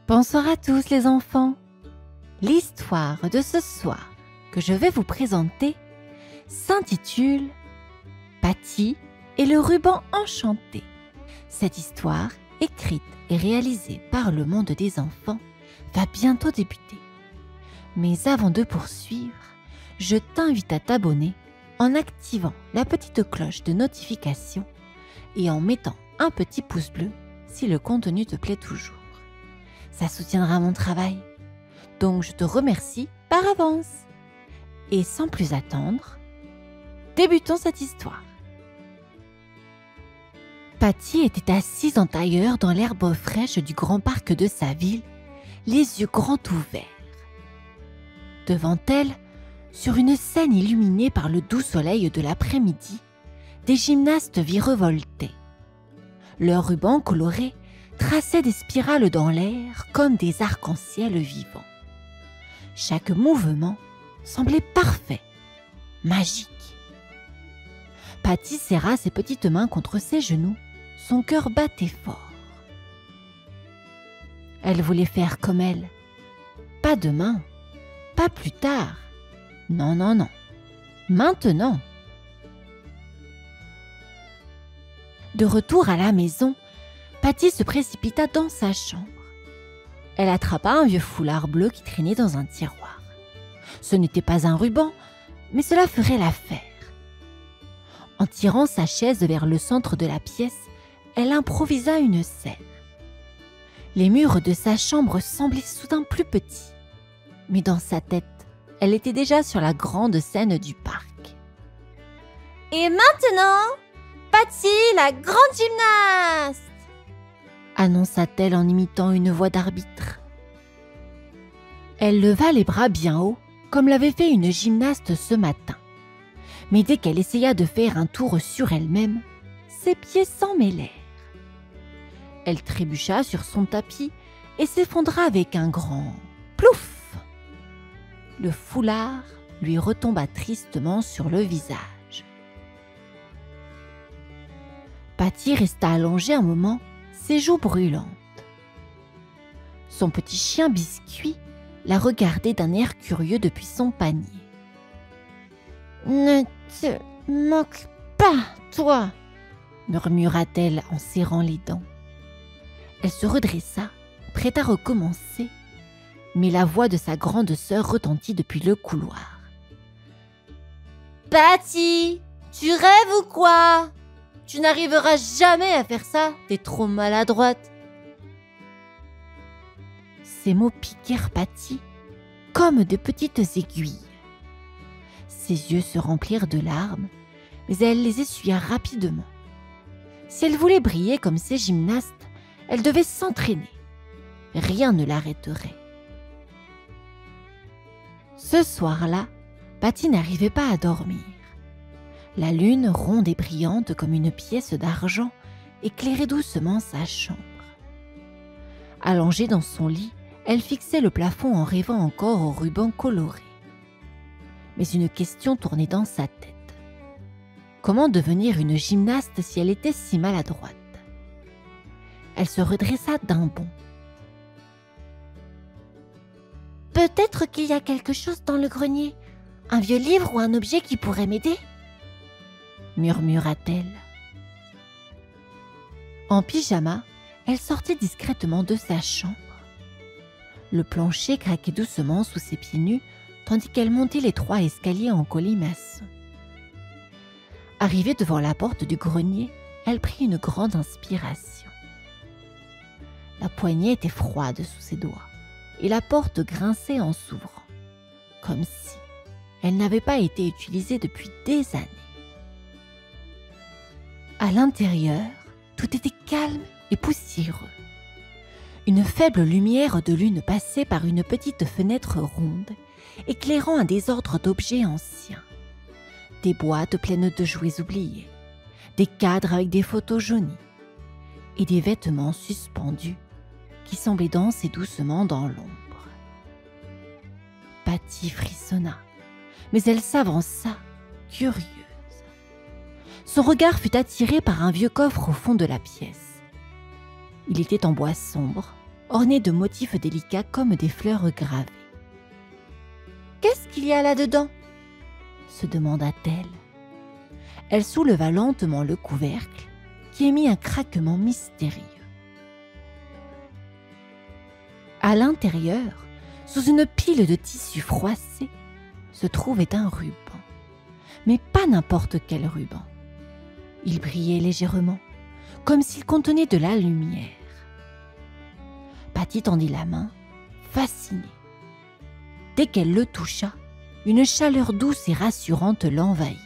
Bonsoir à tous les enfants. L'histoire de ce soir que je vais vous présenter s'intitule Patty et le ruban enchanté. Cette histoire, écrite et réalisée par le monde des enfants, va bientôt débuter. Mais avant de poursuivre, je t'invite à t'abonner en activant la petite cloche de notification et en mettant un petit pouce bleu si le contenu te plaît toujours. Ça soutiendra mon travail. Donc je te remercie par avance. Et sans plus attendre, débutons cette histoire. Patty était assise en tailleur dans l'herbe fraîche du grand parc de sa ville, les yeux grands ouverts. Devant elle, sur une scène illuminée par le doux soleil de l'après-midi, des gymnastes virevoltaient. Leurs rubans colorés traçaient des spirales dans l'air comme des arcs-en-ciel vivants. Chaque mouvement semblait parfait, magique. Patty serra ses petites mains contre ses genoux, son cœur battait fort. Elle voulait faire comme elle. Pas demain, pas plus tard. Non, non, non. Maintenant. De retour à la maison, Patty se précipita dans sa chambre. Elle attrapa un vieux foulard bleu qui traînait dans un tiroir. Ce n'était pas un ruban, mais cela ferait l'affaire. En tirant sa chaise vers le centre de la pièce, elle improvisa une scène. Les murs de sa chambre semblaient soudain plus petits, mais dans sa tête, elle était déjà sur la grande scène du parc. Et maintenant, Patty, la grande gymnaste! Annonça-t-elle en imitant une voix d'arbitre. Elle leva les bras bien haut, comme l'avait fait une gymnaste ce matin. Mais dès qu'elle essaya de faire un tour sur elle-même, ses pieds s'en mêlèrent. Elle trébucha sur son tapis et s'effondra avec un grand plouf. Le foulard lui retomba tristement sur le visage. Patty resta allongée un moment, ses joues brûlantes. Son petit chien Biscuit la regardait d'un air curieux depuis son panier. « Ne te moque pas, toi !» murmura-t-elle en serrant les dents. Elle se redressa, prête à recommencer, mais la voix de sa grande sœur retentit depuis le couloir. « Patty, tu rêves ou quoi ? Tu n'arriveras jamais à faire ça, t'es trop maladroite. » Ces mots piquèrent Patty comme de petites aiguilles. Ses yeux se remplirent de larmes, mais elle les essuya rapidement. Si elle voulait briller comme ces gymnastes, elle devait s'entraîner. Rien ne l'arrêterait. Ce soir-là, Patty n'arrivait pas à dormir. La lune, ronde et brillante comme une pièce d'argent, éclairait doucement sa chambre. Allongée dans son lit, elle fixait le plafond en rêvant encore aux rubans colorés. Mais une question tournait dans sa tête. Comment devenir une gymnaste si elle était si maladroite ? Elle se redressa d'un bond. « Peut-être qu'il y a quelque chose dans le grenier, un vieux livre ou un objet qui pourrait m'aider ?» murmura-t-elle. En pyjama, elle sortit discrètement de sa chambre. Le plancher craquait doucement sous ses pieds nus, tandis qu'elle montait les 3 escaliers en colimaçon. Arrivée devant la porte du grenier, elle prit une grande inspiration. La poignée était froide sous ses doigts, et la porte grinçait en s'ouvrant, comme si elle n'avait pas été utilisée depuis des années. À l'intérieur, tout était calme et poussiéreux. Une faible lumière de lune passait par une petite fenêtre ronde, éclairant un désordre d'objets anciens. Des boîtes pleines de jouets oubliés, des cadres avec des photos jaunies, et des vêtements suspendus qui semblaient danser doucement dans l'ombre. Patty frissonna, mais elle s'avança, curieuse. Son regard fut attiré par un vieux coffre au fond de la pièce. Il était en bois sombre, ornées de motifs délicats comme des fleurs gravées. « Qu'est-ce qu'il y a là-dedans » se demanda-t-elle. Elle souleva lentement le couvercle qui émit un craquement mystérieux. À l'intérieur, sous une pile de tissu froissé, se trouvait un ruban. Mais pas n'importe quel ruban. Il brillait légèrement, comme s'il contenait de la lumière. Patty tendit la main, fascinée. Dès qu'elle le toucha, une chaleur douce et rassurante l'envahit.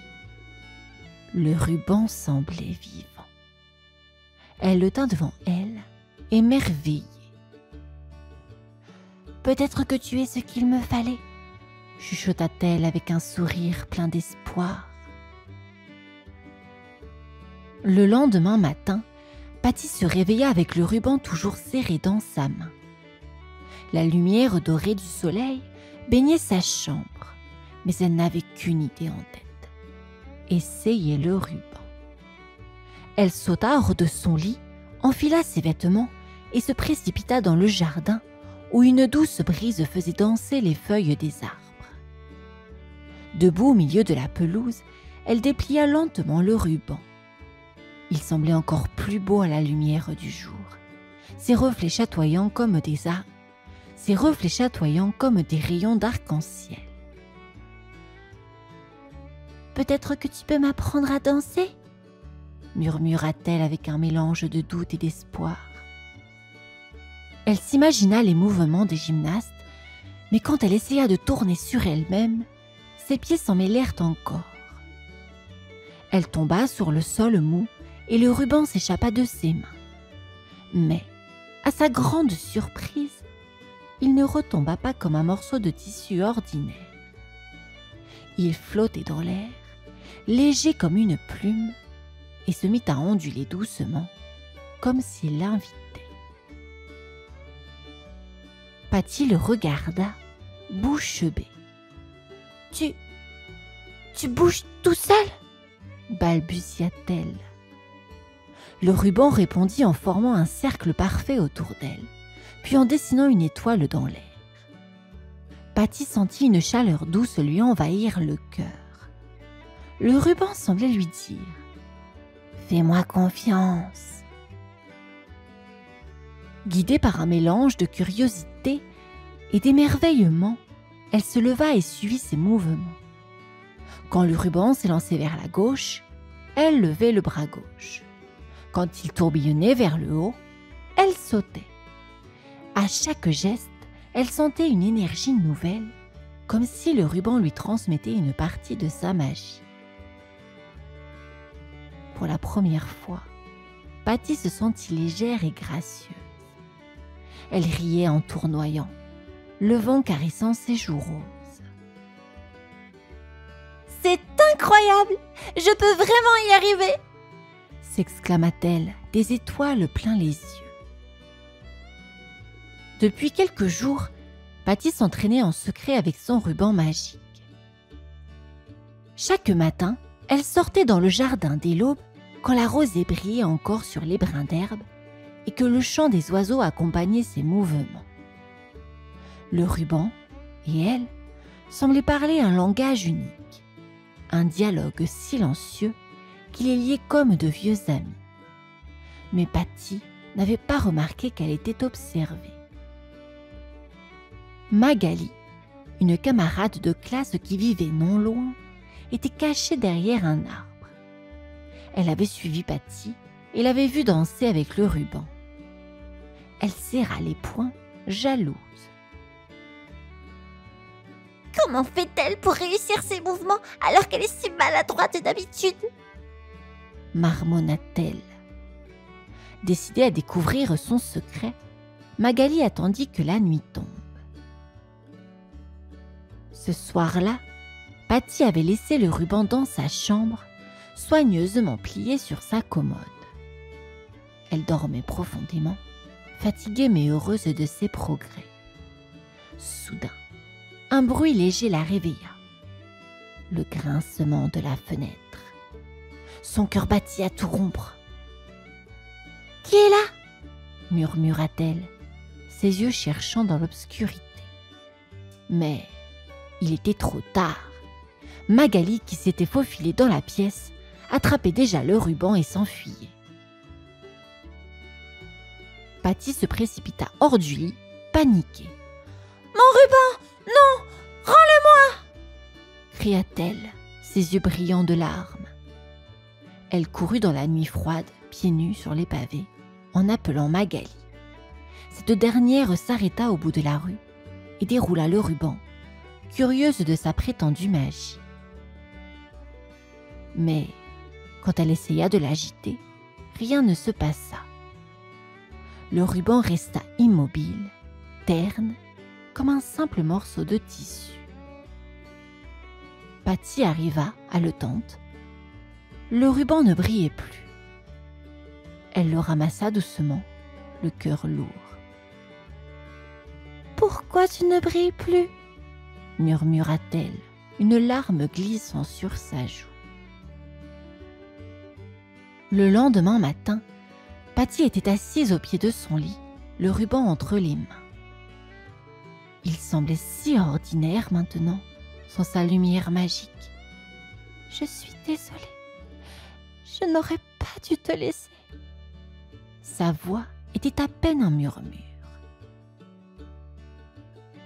Le ruban semblait vivant. Elle le tint devant elle, émerveillée. « Peut-être que tu es ce qu'il me fallait » chuchota-t-elle avec un sourire plein d'espoir. Le lendemain matin, Patty se réveilla avec le ruban toujours serré dans sa main. La lumière dorée du soleil baignait sa chambre, mais elle n'avait qu'une idée en tête: essayer le ruban. Elle sauta hors de son lit, enfila ses vêtements et se précipita dans le jardin où une douce brise faisait danser les feuilles des arbres. Debout au milieu de la pelouse, elle déplia lentement le ruban. Il semblait encore plus beau à la lumière du jour, ses reflets chatoyants comme des rayons d'arc-en-ciel. « Peut-être que tu peux m'apprendre à danser ?» murmura-t-elle avec un mélange de doute et d'espoir. Elle s'imagina les mouvements des gymnastes, mais quand elle essaya de tourner sur elle-même, ses pieds s'en mêlèrent encore. Elle tomba sur le sol mou et le ruban s'échappa de ses mains. Mais, à sa grande surprise, il ne retomba pas comme un morceau de tissu ordinaire. Il flottait dans l'air, léger comme une plume, et se mit à onduler doucement, comme s'il l'invitait. Patty le regarda, bouche bée. Tu bouges tout seul ?» balbutia-t-elle. Le ruban répondit en formant un cercle parfait autour d'elle, puis en dessinant une étoile dans l'air. Patty sentit une chaleur douce lui envahir le cœur. Le ruban semblait lui dire « Fais-moi confiance !» Guidée par un mélange de curiosité et d'émerveillement, elle se leva et suivit ses mouvements. Quand le ruban s'élançait vers la gauche, elle levait le bras gauche. Quand il tourbillonnait vers le haut, elle sautait. À chaque geste, elle sentait une énergie nouvelle, comme si le ruban lui transmettait une partie de sa magie. Pour la première fois, Patty se sentit légère et gracieuse. Elle riait en tournoyant, le vent caressant ses joues roses. « C'est incroyable! Je peux vraiment y arriver !» s'exclama-t-elle, des étoiles plein les yeux. Depuis quelques jours, Patty s'entraînait en secret avec son ruban magique. Chaque matin, elle sortait dans le jardin dès l'aube quand la rosée brillait encore sur les brins d'herbe et que le chant des oiseaux accompagnait ses mouvements. Le ruban et elle semblaient parler un langage unique, un dialogue silencieux qui les liait comme de vieux amis. Mais Patty n'avait pas remarqué qu'elle était observée. Magali, une camarade de classe qui vivait non loin, était cachée derrière un arbre. Elle avait suivi Patty et l'avait vue danser avec le ruban. Elle serra les poings, jalouse. Comment fait-elle pour réussir ses mouvements alors qu'elle est si maladroite d'habitude ? Marmonna-t-elle. Décidée à découvrir son secret, Magali attendit que la nuit tombe. Ce soir-là, Patty avait laissé le ruban dans sa chambre, soigneusement plié sur sa commode. Elle dormait profondément, fatiguée mais heureuse de ses progrès. Soudain, un bruit léger la réveilla. Le grincement de la fenêtre. Son cœur battit à tout rompre. « Qui est là ?» murmura-t-elle. ses yeux cherchant dans l'obscurité. Mais il était trop tard. Magali, qui s'était faufilée dans la pièce, attrapait déjà le ruban et s'enfuyait. Patty se précipita hors du lit, paniquée. « Mon ruban! Non! Rends-le-moi » cria-t-elle, ses yeux brillants de larmes. Elle courut dans la nuit froide, pieds nus sur les pavés, en appelant Magali. Cette dernière s'arrêta au bout de la rue et déroula le ruban, curieuse de sa prétendue magie. Mais quand elle essaya de l'agiter, rien ne se passa. Le ruban resta immobile, terne, comme un simple morceau de tissu. Patty arriva, haletante. Le ruban ne brillait plus. Elle le ramassa doucement, le cœur lourd. « Pourquoi tu ne brilles plus ?» murmura-t-elle, une larme glissant sur sa joue. Le lendemain matin, Patty était assise au pied de son lit, le ruban entre les mains. Il semblait si ordinaire maintenant, sans sa lumière magique. « Je suis désolée, je n'aurais pas dû te laisser. » Sa voix était à peine un murmure.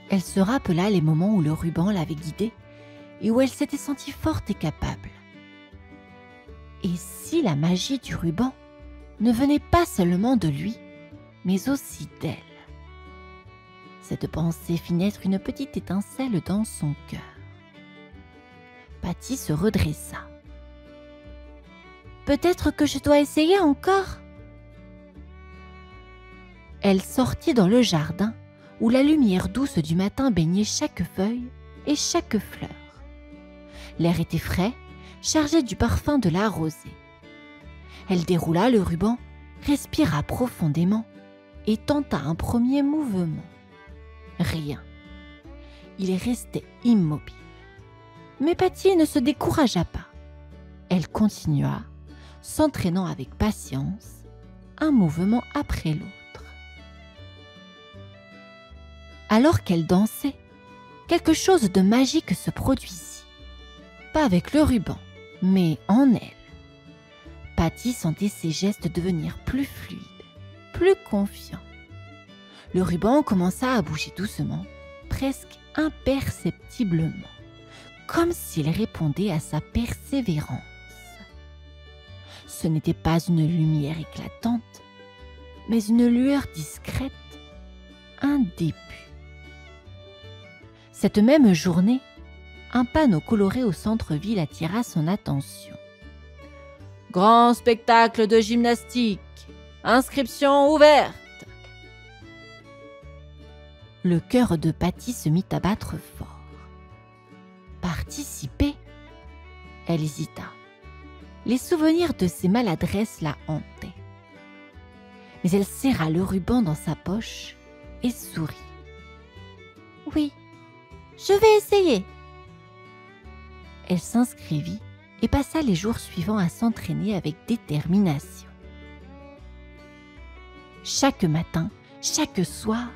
Elle se rappela les moments où le ruban l'avait guidée et où elle s'était sentie forte et capable. Et si la magie du ruban ne venait pas seulement de lui, mais aussi d'elle? Cette pensée fit naître une petite étincelle dans son cœur. Patty se redressa. « Peut-être que je dois essayer encore ?» Elle sortit dans le jardin où la lumière douce du matin baignait chaque feuille et chaque fleur. L'air était frais, chargé du parfum de la rosée. Elle déroula le ruban, respira profondément et tenta un premier mouvement. Rien. Il restait immobile. Mais Patty ne se découragea pas. Elle continua, s'entraînant avec patience, un mouvement après l'autre. Alors qu'elle dansait, quelque chose de magique se produisit. Pas avec le ruban, mais en elle. Patty sentait ses gestes devenir plus fluides, plus confiants. Le ruban commença à bouger doucement, presque imperceptiblement, comme s'il répondait à sa persévérance. Ce n'était pas une lumière éclatante, mais une lueur discrète, un début. Cette même journée, un panneau coloré au centre-ville attira son attention. « Grand spectacle de gymnastique, inscription ouverte !» Le cœur de Patty se mit à battre fort. Participer? Elle hésita. Les souvenirs de ses maladresses la hantaient. Mais elle serra le ruban dans sa poche et sourit. « Oui, je vais essayer !» Elle s'inscrivit et passa les jours suivants à s'entraîner avec détermination. Chaque matin, chaque soir,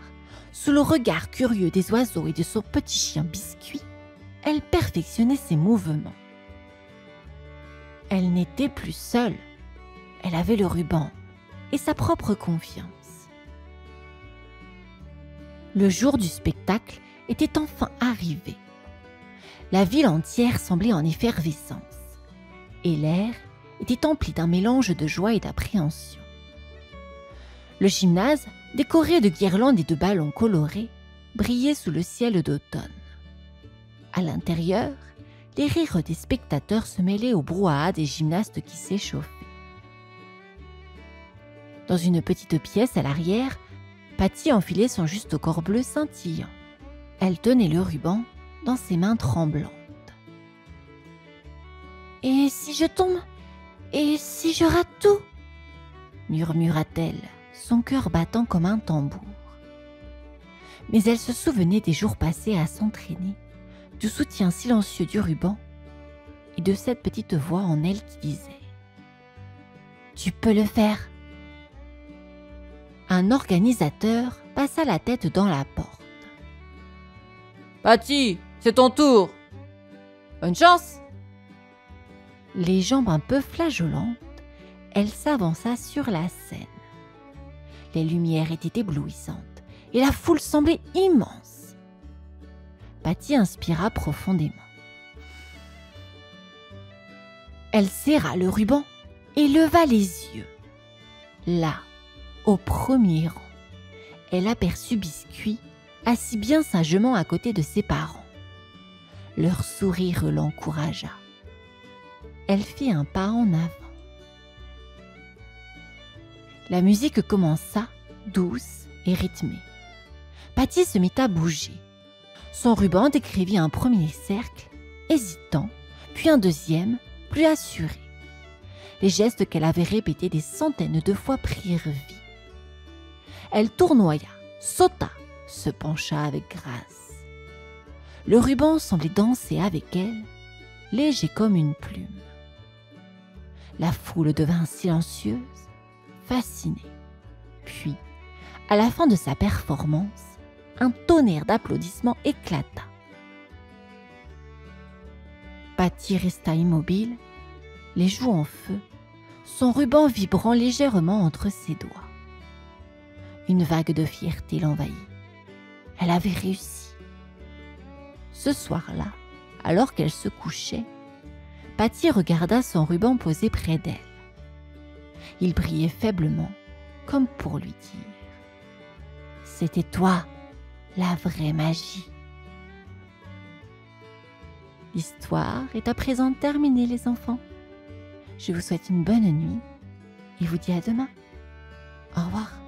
sous le regard curieux des oiseaux et de son petit chien Biscuit, elle perfectionnait ses mouvements. Elle n'était plus seule. Elle avait le ruban et sa propre confiance. Le jour du spectacle était enfin arrivé. La ville entière semblait en effervescence, et l'air était empli d'un mélange de joie et d'appréhension. Le gymnase, décoré de guirlandes et de ballons colorés, brillait sous le ciel d'automne. À l'intérieur, les rires des spectateurs se mêlaient au brouhaha des gymnastes qui s'échauffaient. Dans une petite pièce à l'arrière, Patty enfilait son juste corps bleu scintillant. Elle tenait le ruban dans ses mains tremblantes. « Et si je tombe? Et si je rate tout ?» murmura-t-elle, son cœur battant comme un tambour. Mais elle se souvenait des jours passés à s'entraîner, du soutien silencieux du ruban et de cette petite voix en elle qui disait « Tu peux le faire !» Un organisateur passa la tête dans la porte. « Patty, c'est ton tour. Bonne chance !» Les jambes un peu flageolantes, elle s'avança sur la scène. Les lumières étaient éblouissantes et la foule semblait immense. Patty inspira profondément. Elle serra le ruban et leva les yeux. Là, au premier rang, elle aperçut Biscuit assis bien sagement à côté de ses parents. Leur sourire l'encouragea. Elle fit un pas en avant. La musique commença, douce et rythmée. Patty se mit à bouger. Son ruban décrivit un premier cercle, hésitant, puis un deuxième, plus assuré. Les gestes qu'elle avait répétés des centaines de fois prirent vie. Elle tournoya, sauta, se pencha avec grâce. Le ruban semblait danser avec elle, léger comme une plume. La foule devint silencieuse, fascinée. Puis, à la fin de sa performance, un tonnerre d'applaudissements éclata. Patty resta immobile, les joues en feu, son ruban vibrant légèrement entre ses doigts. Une vague de fierté l'envahit. Elle avait réussi. Ce soir-là, alors qu'elle se couchait, Patty regarda son ruban posé près d'elle. Il brillait faiblement, comme pour lui dire « C'était toi, la vraie magie !» L'histoire est à présent terminée, les enfants. Je vous souhaite une bonne nuit et vous dis à demain. Au revoir.